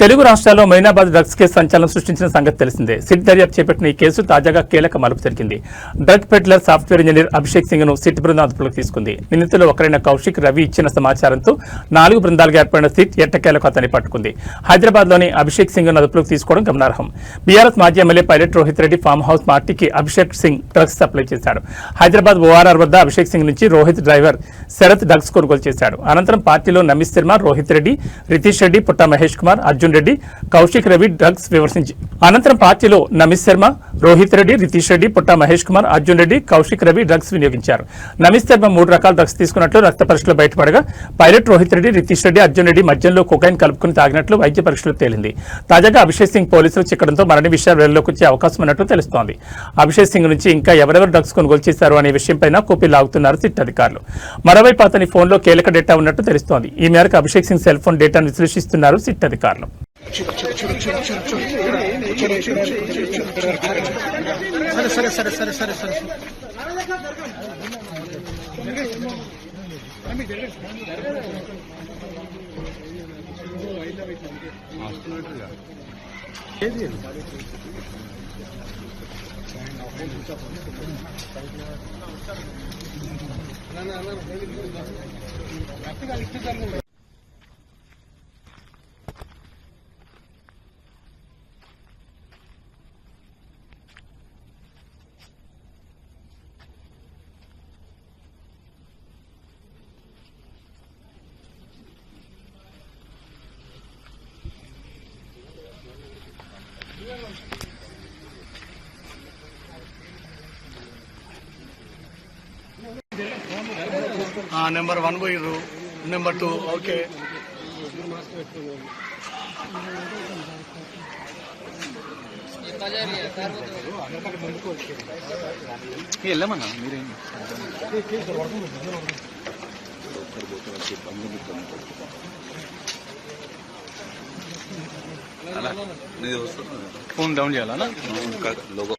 తెలుగు రాష్ట్రాల్లో Moinabad drugs case సంచలనం సృష్టించిన సంగతి తెలిసిందే. సిట్ దర్యాప్తు చేపట్టిన ఈ కేసు తాజాగా కీలక మలుపు జరిగింది. Drug peddler software engineer Abhishek Singh ను సిట్ బృందం అదుపులోకి తీసుకుంది. నిందితులు ఒకరైన కౌశిక్ రవి ఇచ్చిన సమాచారంతో 4 బృందాలుగా ఏర్పడిన సిట్ ఎట్టకేలకు అతన్ని పట్టుకుంది. హైదరాబాద్ లోని అభిషేక్ సింగ్ ను అదుపులోకి తీసుకోవడం గమనార్హం. బీఆర్ఎస్ మాజీ MLA pilot Rohit Reddy farm house పార్టీకి అభిషేక్ సింగ్ డ్రగ్స్ సప్లై చేశాడు. హైదరాబాద్ ఓఆర్ఆర్ వద్ద అభిషేక్ సింగ్ నుంచి రోహిత్ డ్రైవర్ శరత్ డ్రగ్స్ కొనుగోలు చేశాడు. అనంతరం పార్టీలో నమీస్ శర్మ, రోహిత్ రెడ్డి, రితీష్ రెడ్డి, పుట్ట మహేష్ కుమార్, అర్జున్ రెడ్డి, కౌశిక్ రవి డ్రగ్స్ వివర్శించి అనంతరం పార్టీలో నమీస్ శర్మ, రోహిత్ రెడ్డి, రితీష్ రెడ్డి, పుట్ట మహేష్ కుమార్, అర్జున్ రెడ్డి, కౌశిక్ రవి డ్రగ్స్ వినియోగించారు. నమీస్ శర్మ 3 రకాల డ్రగ్స్ తీసుకున్నట్లు రక్త పరీక్షలు బయటపడగా పైలట్ రోహిత్ రెడ్డి, రితీష్ రెడ్డి, అర్జున్ రెడ్డి మద్యంలో కొకైన్ కలుపుకుని తాగినట్లు వైద్య పరీక్షలు తేలింది. తాజాగా అభిషేక్ సింగ్ పోలీసులు చిక్కడంతో మరిన్ని విషయాలు వెలుగులోకి వచ్చే అవకాశం ఉన్నట్లు తెలుస్తోంది. అభిషేక్ సింగ్ నుంచి ఇంకా ఎవరెవరు డ్రగ్స్ కొనుగోలు చేశారు అనే విషయంపై కూపీ లాగుతున్నారు సిట్ అధికారులు. మరోవైపు అతని ఫోన్లో కీలక డేటా ఉన్నట్టు తెలుస్తోంది. ఈ మేరకు అభిషేక్ సింగ్ సెల్ ఫోన్ డేటాను విశ్లేషిస్తున్నారు సిట్ అధికారులు. నెంబర్ 1 పోయిర్రు, నెంబర్ 2 ఓకే. వెళ్ళమన్నా మీరేం ఫోన్ డౌన్ చేయాలన్నా లోగో